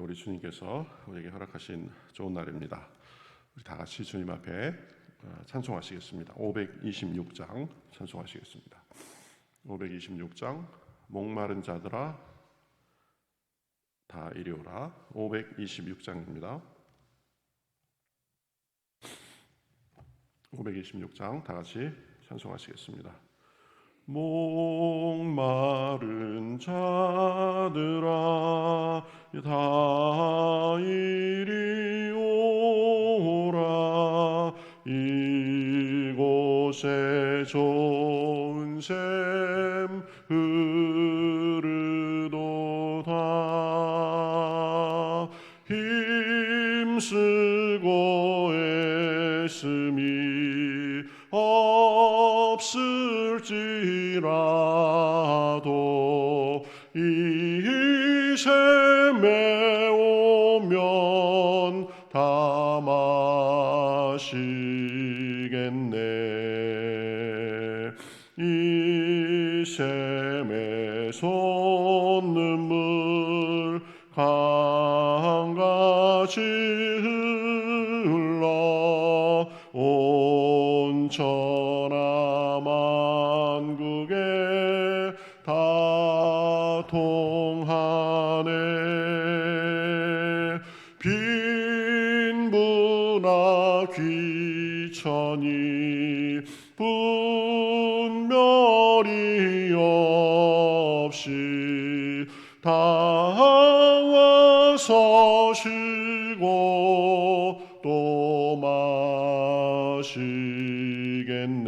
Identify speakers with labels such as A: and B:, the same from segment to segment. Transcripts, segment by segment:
A: 우리 주님께서 우리에게 허락하신 좋은 날입니다. 우리 다 같이 주님 앞에 찬송하시겠습니다. 526장 찬송하시겠습니다. 526장 목마른 자들아 다 이리 오라. 526장입니다. 526장 다 같이 찬송하시겠습니다. 목마른 자들아 다 이리 오라. 이곳에 좋은 샘 흐르도다. 힘쓰고 애씀이 없을지라도 이 샘에 오면 다 마시겠네. 이 샘에 솟는물 강같이 흘러 온 천하 만국에 다 통하네. 빈부나 귀천이 분별이 없이 다 와서 쉬고 또 마시겠네.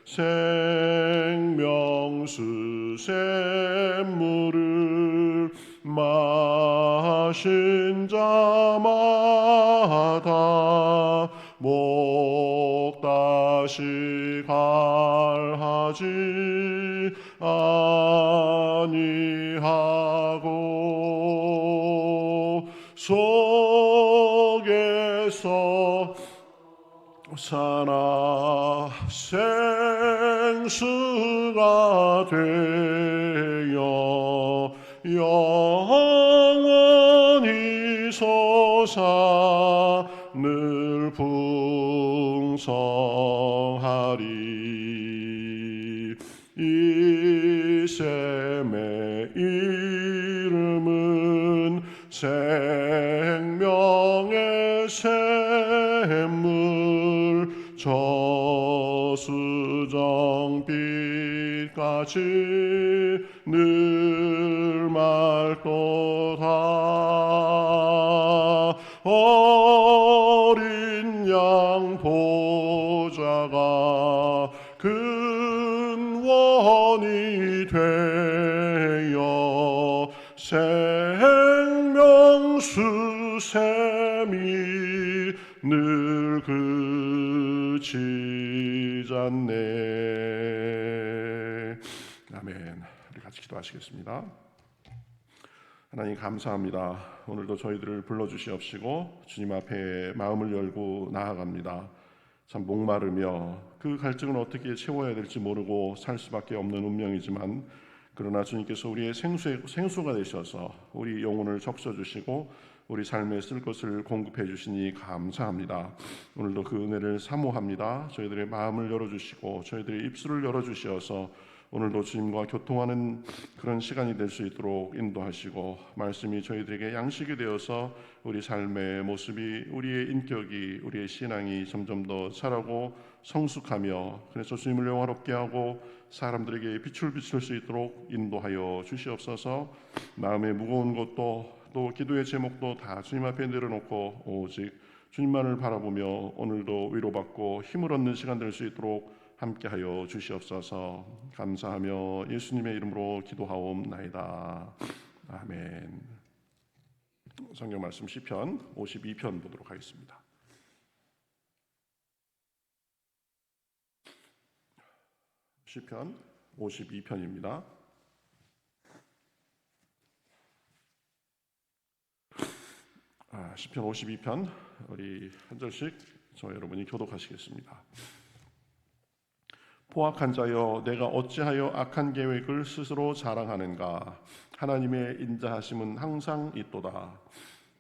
A: 생명수 샘물을 마신 자마다 목 다시 갈하지 아니하고 속에서 살아 생수가 되어 영원히 솟아 늘 풍성하리. 이 샘의 이름은 생명의 샘물. 저수정빛같이 늘 맑도다. 어린 양 보좌가 근원이 되어 생명수 샘이 늘 그치지 않네. 아멘. 우리 같이 기도하시겠습니다. 하나님 감사합니다. 오늘도 저희들을 불러주시옵시고 주님 앞에 마음을 열고 나아갑니다. 참 목마르며 그 갈증을 어떻게 채워야 될지 모르고 살 수밖에 없는 운명이지만, 그러나 주님께서 우리의 생수가 되셔서 우리 영혼을 적셔주시고 우리 삶에 쓸 것을 공급해 주시니 감사합니다. 오늘도 그 은혜를 사모합니다. 저희들의 마음을 열어주시고 저희들의 입술을 열어주시어서 오늘도 주님과 교통하는 그런 시간이 될 수 있도록 인도하시고, 말씀이 저희들에게 양식이 되어서 우리 삶의 모습이, 우리의 인격이, 우리의 신앙이 점점 더 자라고 성숙하며, 그래서 주님을 영화롭게 하고 사람들에게 빛을 비출 수 있도록 인도하여 주시옵소서. 마음의 무거운 것도 또 기도의 제목도 다 주님 앞에 내려놓고 오직 주님만을 바라보며 오늘도 위로받고 힘을 얻는 시간 될 수 있도록 함께하여 주시옵소서. 감사하며 예수님의 이름으로 기도하옵나이다. 아멘. 성경 말씀 시편 52편 보도록 하겠습니다. 시편 52편입니다. 시편 52편 우리 한 절씩 저 여러분이 교독하시겠습니다. 포악한 자여, 내가 어찌하여 악한 계획을 스스로 자랑하는가? 하나님의 인자하심은 항상 있도다.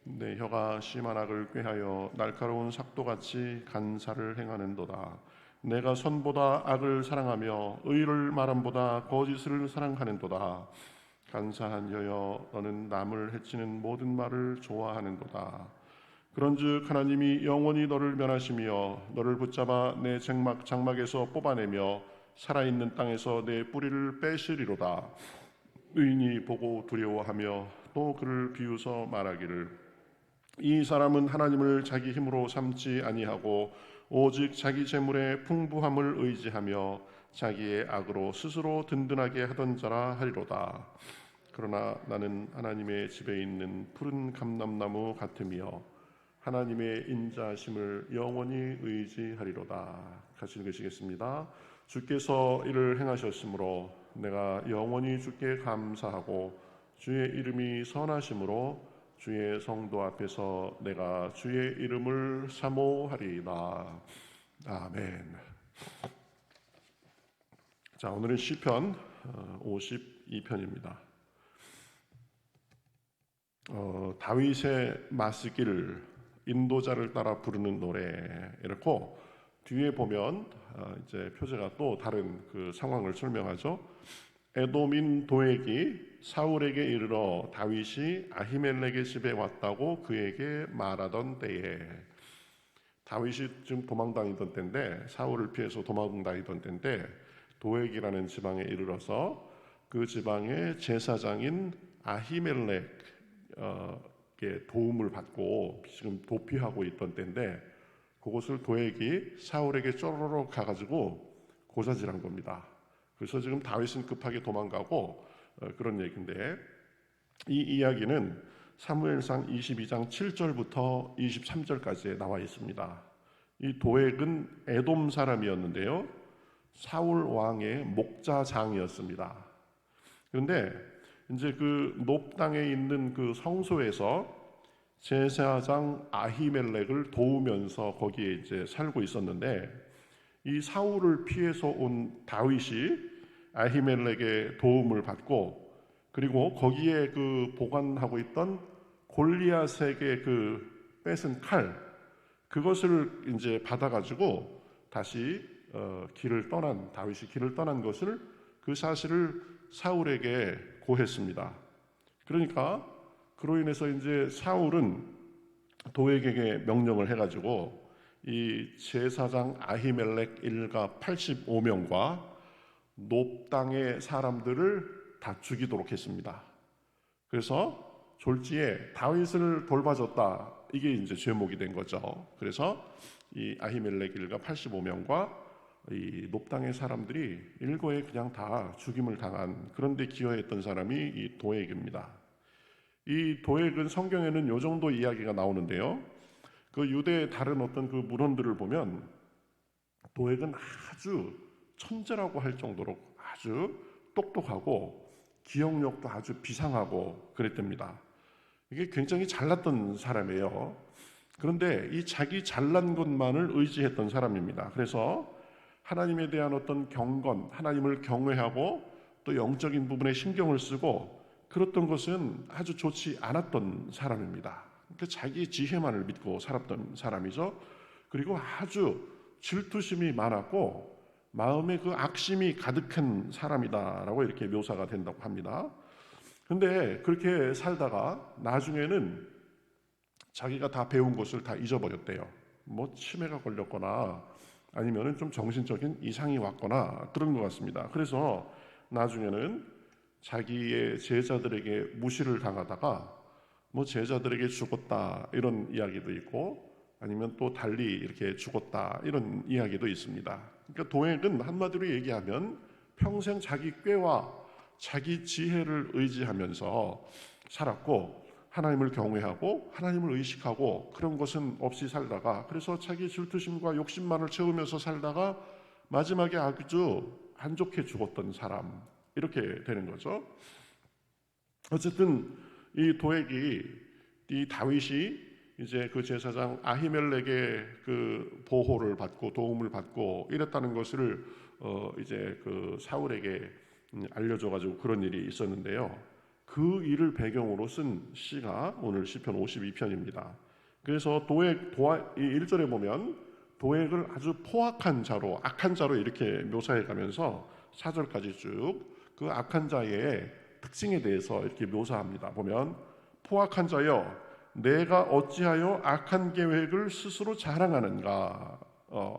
A: 내 혀가 심한 악을 꾀하여 날카로운 삭도같이 간사를 행하는도다. 내가 선보다 악을 사랑하며 의를 말함보다 거짓을 사랑하는도다. 간사한 여여, 너는 남을 해치는 모든 말을 좋아하는도다. 그런즉 하나님이 영원히 너를 면하시며 너를 붙잡아 내 장막에서 뽑아내며 살아있는 땅에서 내 뿌리를 빼시리로다. 의인이 보고 두려워하며 또 그를 비웃어 말하기를, 이 사람은 하나님을 자기 힘으로 삼지 아니하고 오직 자기 재물의 풍부함을 의지하며 자기의 악으로 스스로 든든하게 하던 자라 하리로다. 그러나 나는 하나님의 집에 있는 푸른 감람나무 같으며 하나님의 인자하심을 영원히 의지하리로다. 같이 읽으시겠습니다. 주께서 이를 행하셨으므로 내가 영원히 주께 감사하고 주의 이름이 선하심으로 주의 성도 앞에서 내가 주의 이름을 사모하리이다. 아멘. 자, 오늘은 시편 52편입니다. 다윗의 맞서기를 인도자를 따라 부르는 노래, 이렇고 뒤에 보면 이제 표제가 또 다른 그 상황을 설명하죠. 에돔인 도액이 사울에게 이르러 다윗이 아히멜렉의 집에 왔다고 그에게 말하던 때에, 다윗이 지금 도망다니던 때인데, 사울을 피해서 도망다니던 때인데 도액이라는 지방에 이르러서 그 지방의 제사장인 아히멜렉 도움을 받고 지금 도피하고 있던 때인데, 그것을 도액이 사울에게 쪼르륵 가가지고 고사질한 겁니다. 그래서 지금 다윗은 급하게 도망가고 그런 얘기인데, 이 이야기는 사무엘상 22장 7절부터 23절까지에 나와 있습니다. 이 도액은 에돔 사람이었는데요, 사울 왕의 목자장이었습니다. 그런데 이제 그 높 땅에 있는 그 성소에서 제사장 아히멜렉을 도우면서 거기에 이제 살고 있었는데, 이 사울을 피해서 온 다윗이 아히멜렉의 도움을 받고, 그리고 거기에 그 보관하고 있던 골리앗에게 그 뺏은 칼, 그것을 이제 받아가지고 다시 다윗이 길을 떠난 것을, 그 사실을 사울에게 고했습니다. 그러니까 그로 인해서 이제 사울은 도액에게 명령을 해가지고 이 제사장 아히멜렉 일가 85명과 높 땅의 사람들을 다 죽이도록 했습니다. 그래서 졸지에 다윗을 돌봐줬다, 이게 이제 제목이 된 거죠. 그래서 이 아히멜렉 일가 85명과 이 높 땅의 사람들이 일거에 그냥 다 죽임을 당한, 그런데 기여했던 사람이 이 도액입니다. 이 도액은 성경에는 요 정도 이야기가 나오는데요, 그 유대의 다른 어떤 그 문헌들을 보면 도액은 아주 천재라고 할 정도로 아주 똑똑하고 기억력도 아주 비상하고 그랬답니다. 이게 굉장히 잘났던 사람이에요. 그런데 이 자기 잘난 것만을 의지했던 사람입니다. 그래서 하나님에 대한 어떤 경건, 하나님을 경외하고 또 영적인 부분에 신경을 쓰고 그랬던 것은 아주 좋지 않았던 사람입니다. 그러니까 자기 지혜만을 믿고 살았던 사람이죠. 그리고 아주 질투심이 많았고 마음에 그 악심이 가득한 사람이다라고 이렇게 묘사가 된다고 합니다. 그런데 그렇게 살다가 나중에는 자기가 다 배운 것을 다 잊어버렸대요. 뭐 치매가 걸렸거나 아니면은 좀 정신적인 이상이 왔거나 그런 것 같습니다. 그래서 나중에는 자기의 제자들에게 무시를 당하다가 뭐 제자들에게 죽었다, 이런 이야기도 있고, 아니면 또 달리 이렇게 죽었다, 이런 이야기도 있습니다. 그러니까 도액은 한마디로 얘기하면 평생 자기 꾀와 자기 지혜를 의지하면서 살았고, 하나님을 경외하고 하나님을 의식하고 그런 것은 없이 살다가, 그래서 자기 질투심과 욕심만을 채우면서 살다가 마지막에 아주 안 좋게 죽었던 사람, 이렇게 되는 거죠. 어쨌든 이 도액이, 이 다윗이 이제 그 제사장 아히멜렉의 그 보호를 받고 도움을 받고 이랬다는 것을 이제 그 사울에게 알려줘가지고 그런 일이 있었는데요. 그 일을 배경으로 쓴 시가 오늘 시편 52편입니다. 그래서 도액, 이 1절에 보면 도액을 아주 포악한 자로, 악한 자로 이렇게 묘사해 가면서 4절까지 쭉 그 악한 자의 특징에 대해서 이렇게 묘사합니다. 보면 포악한 자여, 내가 어찌하여 악한 계획을 스스로 자랑하는가.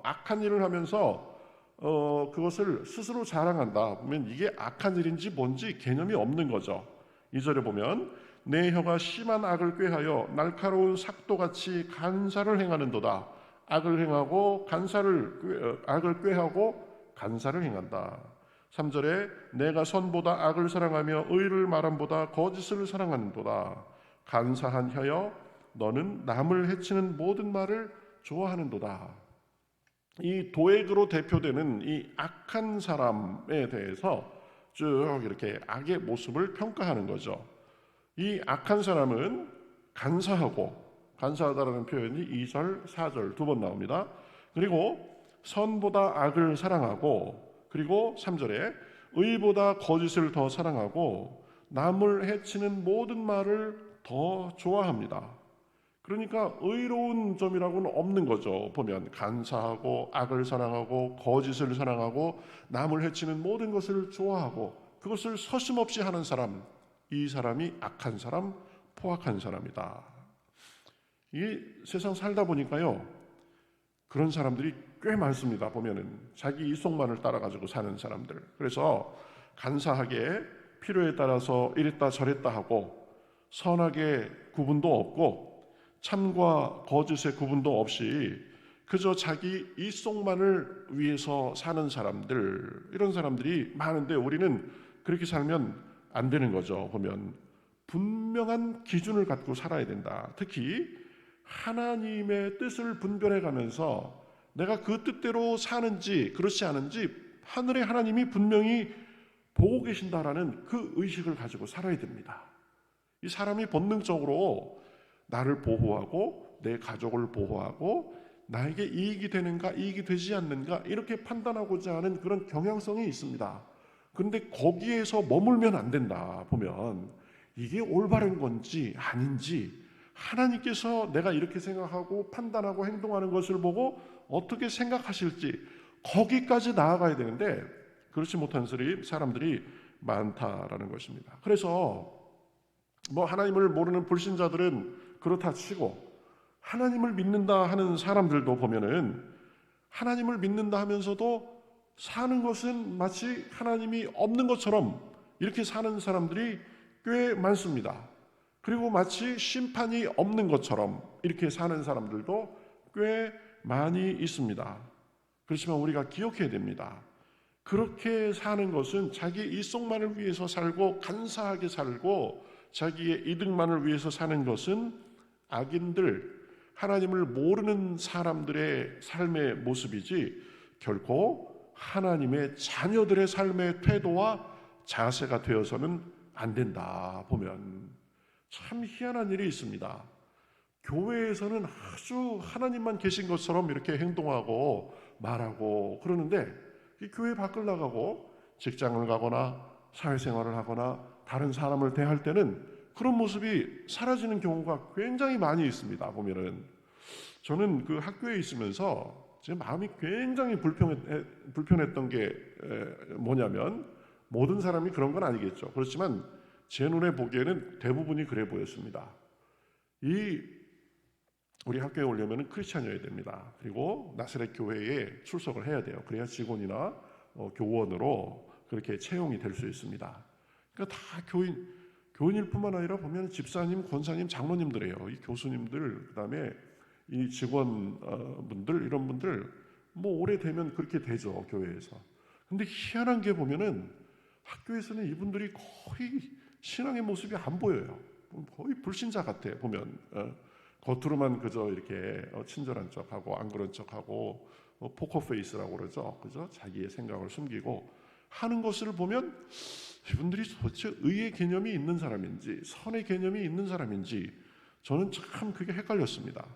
A: 악한 일을 하면서 그것을 스스로 자랑한다. 보면 이게 악한 일인지 뭔지 개념이 없는 거죠. 2절에 보면 내 혀가 심한 악을 꾀하여 날카로운 삭도같이 간사를 행하는도다. 악을 행하고 악을 꾀하고 간사를 행한다. 3절에 내가 선보다 악을 사랑하며 의를 말함보다 거짓을 사랑하는도다. 간사한 혀여, 너는 남을 해치는 모든 말을 좋아하는도다. 이 도액으로 대표되는 이 악한 사람에 대해서 쭉 이렇게 악의 모습을 평가하는 거죠. 이 악한 사람은 간사하다라는 표현이 2절, 4절 두 번 나옵니다. 그리고 선보다 악을 사랑하고, 그리고 3절에 의보다 거짓을 더 사랑하고 남을 해치는 모든 말을 더 좋아합니다. 그러니까 의로운 점이라고는 없는 거죠. 보면 간사하고 악을 사랑하고 거짓을 사랑하고 남을 해치는 모든 것을 좋아하고 그것을 서슴없이 하는 사람, 이 사람이 악한 사람, 포악한 사람이다. 이 세상 살다 보니까요, 그런 사람들이 꽤 많습니다. 보면은 자기 이속만을 따라가지고 사는 사람들. 그래서 간사하게 필요에 따라서 이랬다 저랬다 하고 선하게 구분도 없고 참과 거짓의 구분도 없이 그저 자기 이속만을 위해서 사는 사람들, 이런 사람들이 많은데 우리는 그렇게 살면 안 되는 거죠. 보면 분명한 기준을 갖고 살아야 된다. 특히 하나님의 뜻을 분별해 가면서 내가 그 뜻대로 사는지 그렇지 않은지 하늘의 하나님이 분명히 보고 계신다라는 그 의식을 가지고 살아야 됩니다. 이 사람이 본능적으로 나를 보호하고 내 가족을 보호하고 나에게 이익이 되는가 이익이 되지 않는가 이렇게 판단하고자 하는 그런 경향성이 있습니다. 그런데 거기에서 머물면 안 된다. 보면 이게 올바른 건지 아닌지 하나님께서 내가 이렇게 생각하고 판단하고 행동하는 것을 보고 어떻게 생각하실지 거기까지 나아가야 되는데 그렇지 못한 사람들이 많다라는 것입니다. 그래서 하나님을 모르는 불신자들은 그렇다 치고 하나님을 믿는다 하는 사람들도 보면은 하나님을 믿는다 하면서도 사는 것은 마치 하나님이 없는 것처럼 이렇게 사는 사람들이 꽤 많습니다. 그리고 마치 심판이 없는 것처럼 이렇게 사는 사람들도 꽤 많이 있습니다. 그렇지만 우리가 기억해야 됩니다. 그렇게 사는 것은 자기 이속만을 위해서 살고 간사하게 살고 자기의 이득만을 위해서 사는 것은 악인들, 하나님을 모르는 사람들의 삶의 모습이지 결코 하나님의 자녀들의 삶의 태도와 자세가 되어서는 안 된다. 보면 참 희한한 일이 있습니다. 교회에서는 아주 하나님만 계신 것처럼 이렇게 행동하고 말하고 그러는데 이 교회 밖을 나가고 직장을 가거나 사회생활을 하거나 다른 사람을 대할 때는 그런 모습이 사라지는 경우가 굉장히 많이 있습니다. 보면은 저는 그 학교에 있으면서 제 마음이 굉장히 불편했던 게 뭐냐면 모든 사람이 그런 건 아니겠죠. 그렇지만 제 눈에 보기에는 대부분이 그래 보였습니다. 우리 학교에 오려면 크리스찬이어야 됩니다. 그리고 나사렛 교회에 출석을 해야 돼요. 그래야 직원이나 교원으로 그렇게 채용이 될 수 있습니다. 그러니까 다 교인일 뿐만 아니라 보면 집사님, 권사님, 장로님들이에요. 이 교수님들, 그다음에 이 직원분들 이런 분들 오래되면 그렇게 되죠, 교회에서. 근데 희한한 게 보면은 학교에서는 이분들이 거의 신앙의 모습이 안 보여요. 거의 불신자 같아 보면. 겉으로만 그저 이렇게 친절한 척하고 안 그런 척하고 포커페이스라고 그러죠. 그죠? 자기의 생각을 숨기고 하는 것을 보면 이분들이 도대체 의의 개념이 있는 사람인지 선의 개념이 있는 사람인지 저는 참 그게 헷갈렸습니다.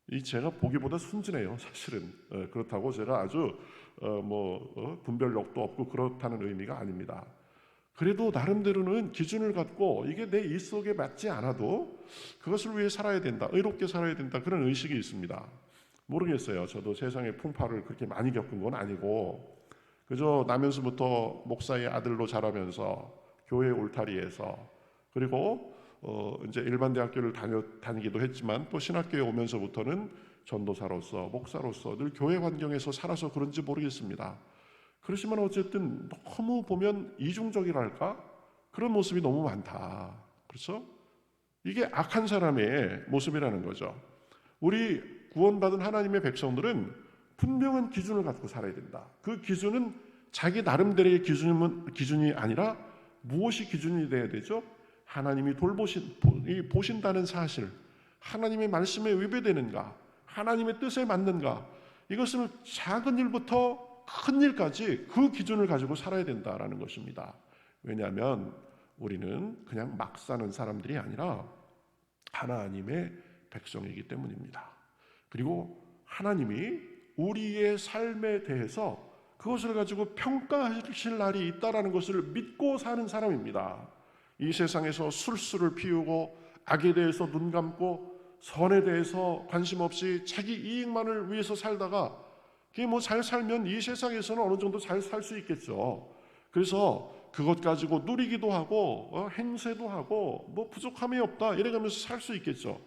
A: 이 제가 보기보다 순진해요, 사실은. 그렇다고 제가 아주 분별력도 없고 그렇다는 의미가 아닙니다. 그래도 나름대로는 기준을 갖고 이게 내 일 속에 맞지 않아도 그것을 위해 살아야 된다, 의롭게 살아야 된다, 그런 의식이 있습니다. 모르겠어요. 저도 세상의 풍파를 그렇게 많이 겪은 건 아니고 그저 나면서부터 목사의 아들로 자라면서 교회 울타리에서, 그리고 이제 일반 대학교를 다니기도 했지만 또 신학교에 오면서부터는 전도사로서 목사로서 늘 교회 환경에서 살아서 그런지 모르겠습니다. 그렇지만 어쨌든 너무 보면 이중적이랄까? 그런 모습이 너무 많다. 그렇죠? 이게 악한 사람의 모습이라는 거죠. 우리 구원받은 하나님의 백성들은 분명한 기준을 갖고 살아야 된다. 그 기준은 자기 나름대로의 기준이 아니라 무엇이 기준이 돼야 되죠? 하나님이 보신다는 사실, 하나님의 말씀에 위배되는가, 하나님의 뜻에 맞는가, 이것을 작은 일부터 큰 일까지 그 기준을 가지고 살아야 된다라는 것입니다. 왜냐하면 우리는 그냥 막 사는 사람들이 아니라 하나님의 백성이기 때문입니다. 그리고 하나님이 우리의 삶에 대해서 그것을 가지고 평가하실 날이 있다라는 것을 믿고 사는 사람입니다. 이 세상에서 술수를 피우고 악에 대해서 눈 감고 선에 대해서 관심 없이 자기 이익만을 위해서 살다가 그게 잘 살면 이 세상에서는 어느 정도 잘 살 수 있겠죠. 그래서 그것 가지고 누리기도 하고 행세도 하고 부족함이 없다 이래가면서 살 수 있겠죠.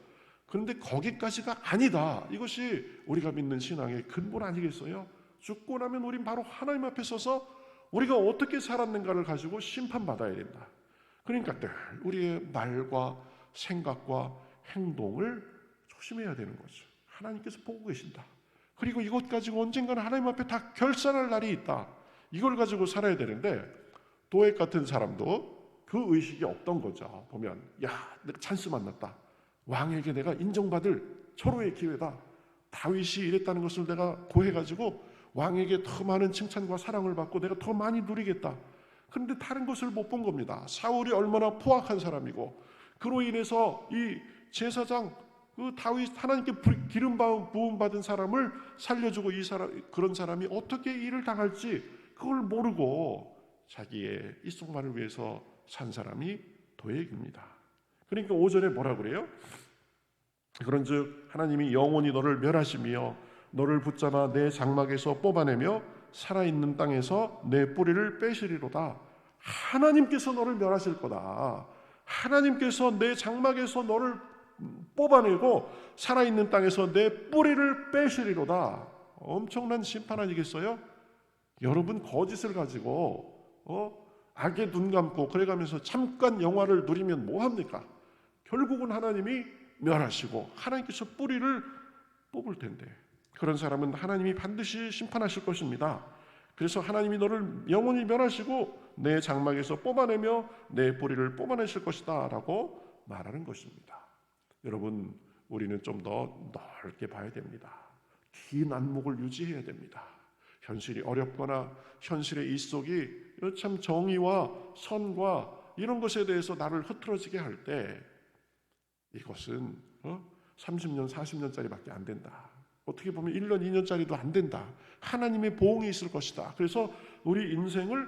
A: 그런데 거기까지가 아니다. 이것이 우리가 믿는 신앙의 근본 아니겠어요? 죽고 나면 우린 바로 하나님 앞에 서서 우리가 어떻게 살았는가를 가지고 심판받아야 된다. 그러니까 늘 우리의 말과 생각과 행동을 조심해야 되는 거죠. 하나님께서 보고 계신다. 그리고 이것 가지고 언젠가는 하나님 앞에 다 결산할 날이 있다. 이걸 가지고 살아야 되는데 도액 같은 사람도 그 의식이 없던 거죠. 보면 내가 찬스 만났다. 왕에게 내가 인정받을 절호의 기회다. 다윗이 이랬다는 것을 내가 고해가지고 왕에게 더 많은 칭찬과 사랑을 받고 내가 더 많이 누리겠다. 그런데 다른 것을 못 본 겁니다. 사울이 얼마나 포악한 사람이고 그로 인해서 이 제사장 그 다윗 하나님께 기름 부음 받은 사람을 살려주고 그런 사람이 어떻게 일을 당할지 그걸 모르고 자기의 이속만을 위해서 산 사람이 도액입니다. 그러니까 5절에 뭐라 그래요? 그런즉 하나님이 영원히 너를 멸하시며 너를 붙잡아 내 장막에서 뽑아내며 살아있는 땅에서 내 뿌리를 빼시리로다. 하나님께서 너를 멸하실 거다. 하나님께서 내 장막에서 너를 뽑아내고 살아있는 땅에서 내 뿌리를 빼시리로다. 엄청난 심판 아니겠어요? 여러분 거짓을 가지고 악에 눈 감고 그래가면서 잠깐 영화를 누리면 뭐합니까? 결국은 하나님이 멸하시고 하나님께서 뿌리를 뽑을 텐데 그런 사람은 하나님이 반드시 심판하실 것입니다. 그래서 하나님이 너를 영원히 멸하시고 내 장막에서 뽑아내며 내 뿌리를 뽑아내실 것이다 라고 말하는 것입니다. 여러분 우리는 좀 더 넓게 봐야 됩니다. 긴 안목을 유지해야 됩니다. 현실이 어렵거나 현실의 이 속이 참 정의와 선과 이런 것에 대해서 나를 흐트러지게 할 때 이것은 30년 40년짜리밖에 안 된다. 어떻게 보면 1년 2년짜리도 안 된다. 하나님의 보응이 있을 것이다. 그래서 우리 인생을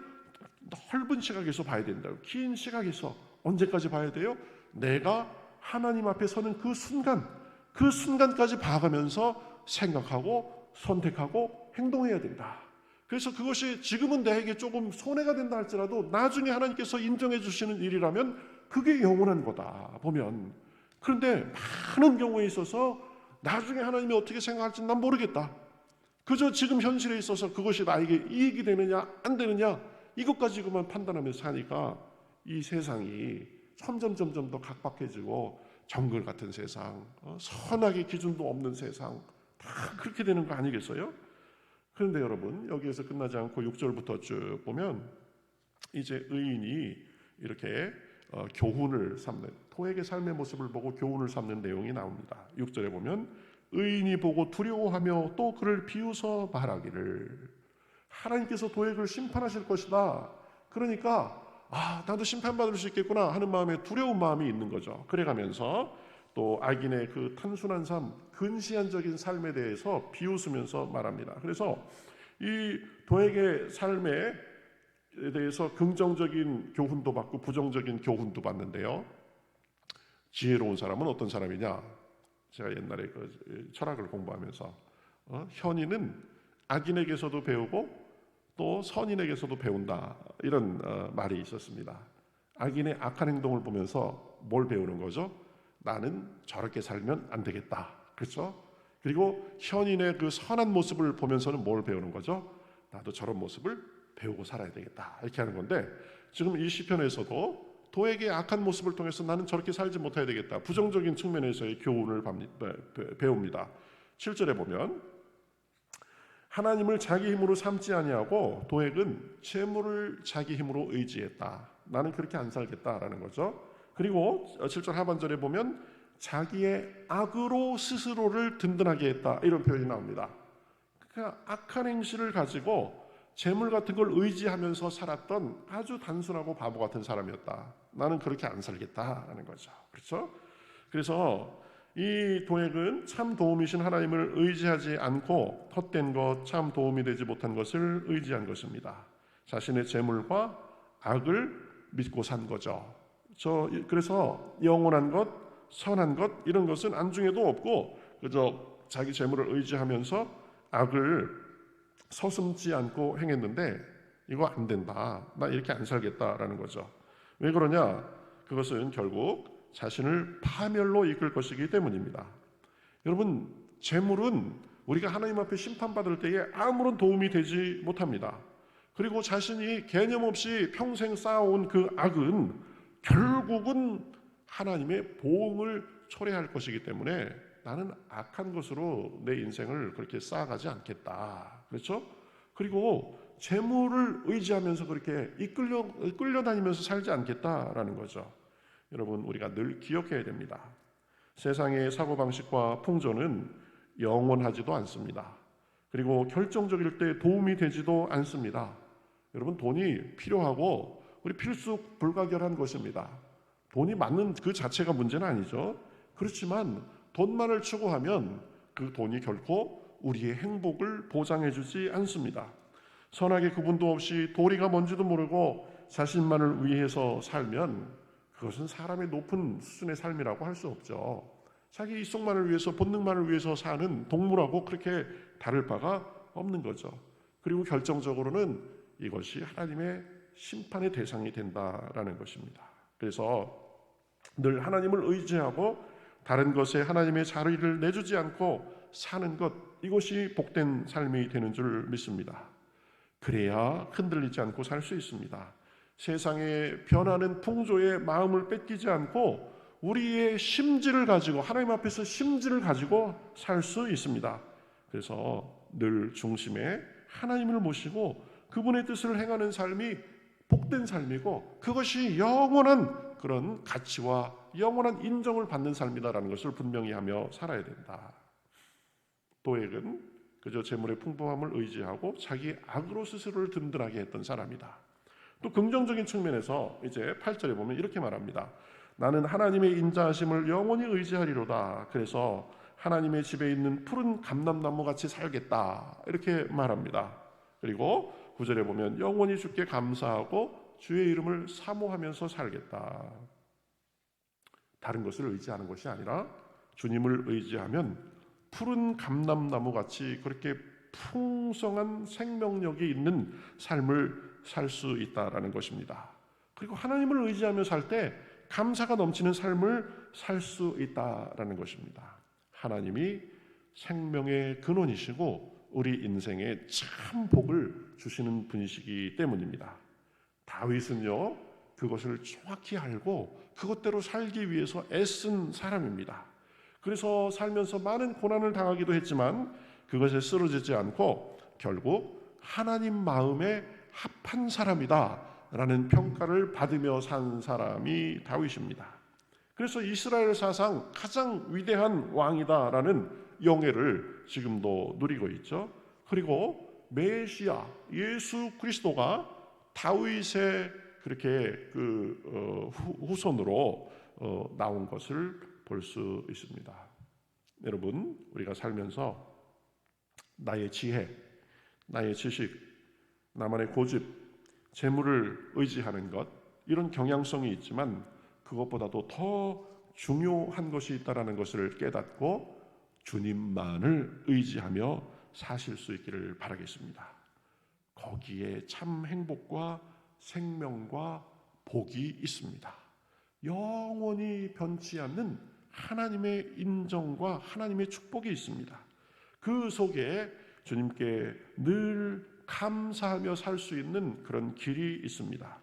A: 넓은 시각에서 봐야 된다. 긴 시각에서 언제까지 봐야 돼요? 내가 하나님 앞에 서는 그 순간까지 봐가면서 생각하고 선택하고 행동해야 된다. 그래서 그것이 지금은 나에게 조금 손해가 된다 할지라도 나중에 하나님께서 인정해 주시는 일이라면 그게 영원한 거다 보면. 그런데 많은 경우에 있어서 나중에 하나님이 어떻게 생각할지 난 모르겠다. 그저 지금 현실에 있어서 그것이 나에게 이익이 되느냐 안 되느냐 이것 가지고만 판단하면서 사니까 이 세상이 점점 더 각박해지고 정글 같은 세상, 선악의 기준도 없는 세상 다 그렇게 되는 거 아니겠어요? 그런데 여러분 여기에서 끝나지 않고 6절부터 쭉 보면 이제 의인이 이렇게 교훈을 삼는 도액의 삶의 모습을 보고 교훈을 삼는 내용이 나옵니다. 6절에 보면 의인이 보고 두려워하며 또 그를 비웃어 말하기를 하나님께서 도액을 심판하실 것이다. 그러니까 나도 심판받을 수 있겠구나 하는 마음에 두려운 마음이 있는 거죠. 그래가면서 또 악인의 그 단순한 삶, 근시안적인 삶에 대해서 비웃으면서 말합니다. 그래서 이 도액의 삶에 대해서 긍정적인 교훈도 받고 부정적인 교훈도 받는데요. 지혜로운 사람은 어떤 사람이냐? 제가 옛날에 그 철학을 공부하면서 현인은 악인에게서도 배우고 또 선인에게서도 배운다, 이런 말이 있었습니다. 악인의 악한 행동을 보면서 뭘 배우는 거죠? 나는 저렇게 살면 안 되겠다, 그렇죠? 그리고 현인의 그 선한 모습을 보면서는 뭘 배우는 거죠? 나도 저런 모습을 배우고 살아야 되겠다, 이렇게 하는 건데, 지금 이 시편에서도 도액의 악한 모습을 통해서 나는 저렇게 살지 못해야 되겠다, 부정적인 측면에서의 교훈을 배웁니다. 7절에 보면 하나님을 자기 힘으로 삼지 아니하고 도액은 재물을 자기 힘으로 의지했다. 나는 그렇게 안 살겠다라는 거죠. 그리고 7절 하반절에 보면 자기의 악으로 스스로를 든든하게 했다, 이런 표현이 나옵니다. 그러니까 악한 행실을 가지고 재물 같은 걸 의지하면서 살았던 아주 단순하고 바보 같은 사람이었다. 나는 그렇게 안 살겠다라는 거죠. 그렇죠? 그래서 이 도액은 참 도움이신 하나님을 의지하지 않고 헛된 것, 참 도움이 되지 못한 것을 의지한 것입니다. 자신의 재물과 악을 믿고 산 거죠. 그래서 영원한 것, 선한 것, 이런 것은 안중에도 없고 그저 자기 재물을 의지하면서 악을 서슴지 않고 행했는데 이거 안 된다, 나 이렇게 안 살겠다라는 거죠. 왜 그러냐? 그것은 결국 자신을 파멸로 이끌 것이기 때문입니다. 여러분, 재물은 우리가 하나님 앞에 심판받을 때에 아무런 도움이 되지 못합니다. 그리고 자신이 개념 없이 평생 쌓아온 그 악은 결국은 하나님의 보응을 초래할 것이기 때문에 나는 악한 것으로 내 인생을 그렇게 쌓아가지 않겠다, 그렇죠? 그리고 재물을 의지하면서 그렇게 이끌려 다니면서 살지 않겠다라는 거죠. 여러분, 우리가 늘 기억해야 됩니다. 세상의 사고방식과 풍조는 영원하지도 않습니다. 그리고 결정적일 때 도움이 되지도 않습니다. 여러분, 돈이 필요하고 우리 필수 불가결한 것입니다. 돈이 많는 그 자체가 문제는 아니죠. 그렇지만 돈만을 추구하면 그 돈이 결코 우리의 행복을 보장해주지 않습니다. 선악의 구분도 없이 도리가 뭔지도 모르고 자신만을 위해서 살면 그것은 사람의 높은 수준의 삶이라고 할 수 없죠. 자기 이속만을 위해서, 본능만을 위해서 사는 동물하고 그렇게 다를 바가 없는 거죠. 그리고 결정적으로는 이것이 하나님의 심판의 대상이 된다라는 것입니다. 그래서 늘 하나님을 의지하고 다른 것에 하나님의 자리를 내주지 않고 사는 것, 이것이 복된 삶이 되는 줄 믿습니다. 그래야 흔들리지 않고 살 수 있습니다. 세상의 변하는 풍조에 마음을 뺏기지 않고 우리의 심지를 가지고, 하나님 앞에서 심지를 가지고 살 수 있습니다. 그래서 늘 중심에 하나님을 모시고 그분의 뜻을 행하는 삶이 복된 삶이고, 그것이 영원한 그런 가치와 영원한 인정을 받는 삶이다라는 것을 분명히 하며 살아야 된다. 도액은 그저 재물의 풍부함을 의지하고 자기 악으로 스스로를 든든하게 했던 사람이다. 또 긍정적인 측면에서 이제 8절에 보면 이렇게 말합니다. 나는 하나님의 인자하심을 영원히 의지하리로다. 그래서 하나님의 집에 있는 푸른 감람나무 같이 살겠다, 이렇게 말합니다. 그리고 9절에 보면 영원히 주께 감사하고 주의 이름을 사모하면서 살겠다. 다른 것을 의지하는 것이 아니라 주님을 의지하면 푸른 감람나무 같이 그렇게 풍성한 생명력이 있는 삶을 살 수 있다라는 것입니다. 그리고 하나님을 의지하며 살 때 감사가 넘치는 삶을 살 수 있다라는 것입니다. 하나님이 생명의 근원이시고 우리 인생에 참 복을 주시는 분이시기 때문입니다. 다윗은요, 그것을 정확히 알고 그것대로 살기 위해서 애쓴 사람입니다. 그래서 살면서 많은 고난을 당하기도 했지만 그것에 쓰러지지 않고 결국 하나님 마음에 합한 사람이다 라는 평가를 받으며 산 사람이 다윗입니다. 그래서 이스라엘 사상 가장 위대한 왕이다라는 영예를 지금도 누리고 있죠. 그리고 메시아 예수 그리스도가 다윗의 그렇게 후손으로 나온 것을 볼 수 있습니다. 여러분, 우리가 살면서 나의 지혜, 나의 지식, 나만의 고집, 재물을 의지하는 것, 이런 경향성이 있지만 그것보다도 더 중요한 것이 있다는 것을 깨닫고 주님만을 의지하며 사실 수 있기를 바라겠습니다. 거기에 참 행복과 생명과 복이 있습니다. 영원히 변치 않는 하나님의 인정과 하나님의 축복이 있습니다. 그 속에 주님께 늘 감사하며 살 수 있는 그런 길이 있습니다.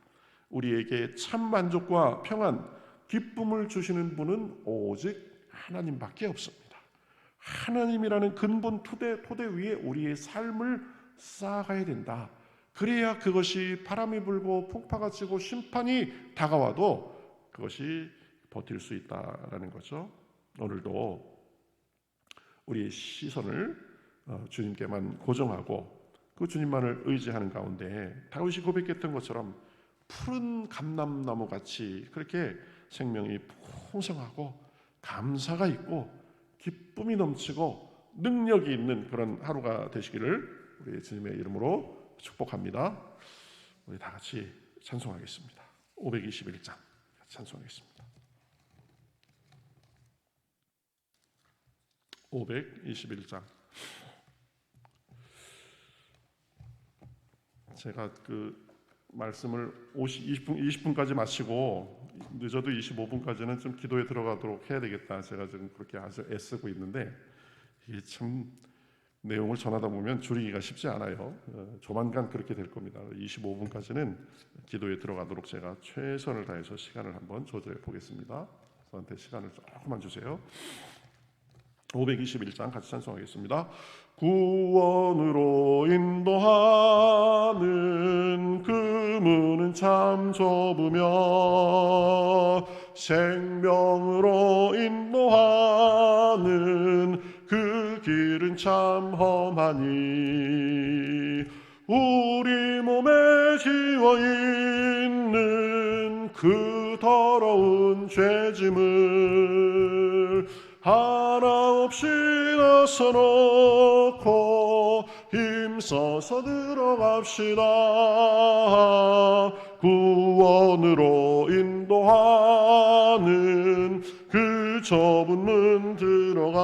A: 우리에게 참 만족과 평안, 기쁨을 주시는 분은 오직 하나님밖에 없습니다. 하나님이라는 근본 토대 위에 우리의 삶을 쌓아가야 된다. 그래야 그것이 바람이 불고 풍파가 치고 심판이 다가와도 그것이 버틸 수 있다라는 거죠. 오늘도 우리의 시선을 주님께만 고정하고 그 주님만을 의지하는 가운데 다윗이 고백했던 것처럼 푸른 감람나무 같이 그렇게 생명이 풍성하고 감사가 있고 기쁨이 넘치고 능력이 있는 그런 하루가 되시기를 우리 주님의 이름으로 축복합니다. 우리 다 같이 찬송하겠습니다. 521장 찬송하겠습니다. 521장. 제가 그 말씀을 20분까지 마치고 늦어도 25분까지는 좀 기도에 들어가도록 해야 되겠다. 제가 지금 그렇게 아주 애쓰고 있는데 이게 참 내용을 전하다 보면 줄이기가 쉽지 않아요. 조만간 그렇게 될 겁니다. 25분까지는 기도에 들어가도록 제가 최선을 다해서 시간을 한번 조절해 보겠습니다. 저한테 시간을 조금만 주세요. 521장 같이 찬송하겠습니다. 구원으로 인도하는 그 문은 참 좁으며 생명으로 인도하는 그 길은 참 험하니 우리 몸에 지워있는 그 더러운 죄짐을 하나 없이 나서놓고 힘써서 들어갑시다. 구원으로 인도하는 그 좁은 문 들어가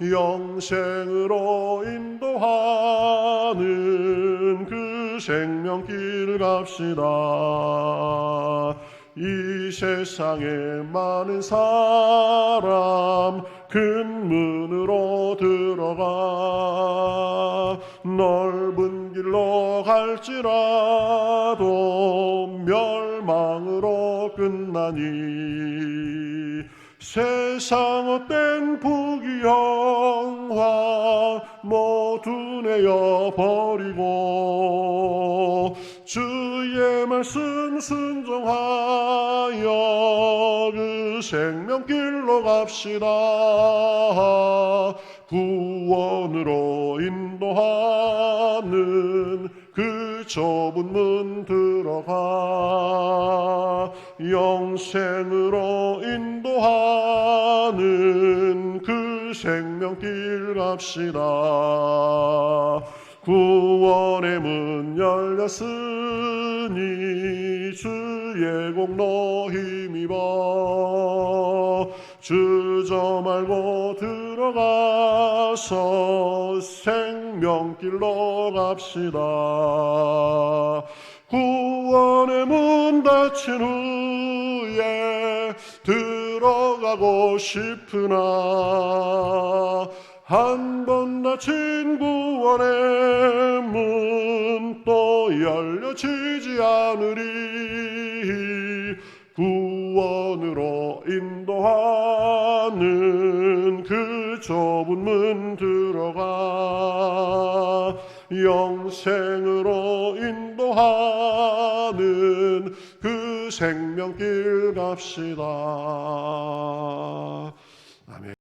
A: 영생으로 인도하는 그 생명길을 갑시다. 이 세상에 많은 사람 큰 문으로 들어가 넓은 길로 갈지라도 멸망으로 끝나니 세상 헛된 부귀영화 모두 내어버리고 주의 말씀 순종하여 그 생명길로 갑시다. 구원으로 인도하는 그 좁은 문 들어가 영생으로 인도하는 그 생명길 갑시다. 구원의 문 열렸으니 주의 공로 힘입어 주저 말고 들어가서 생명길로 갑시다. 구원의 문 닫힌 후에 들어가고 싶으나 한 번 닫힌 구원의 문 또 열려지지 않으리. 구원으로 인도하는 그 좁은 문 들어가 영생으로 인도하는 그 생명길 갑시다. 아멘.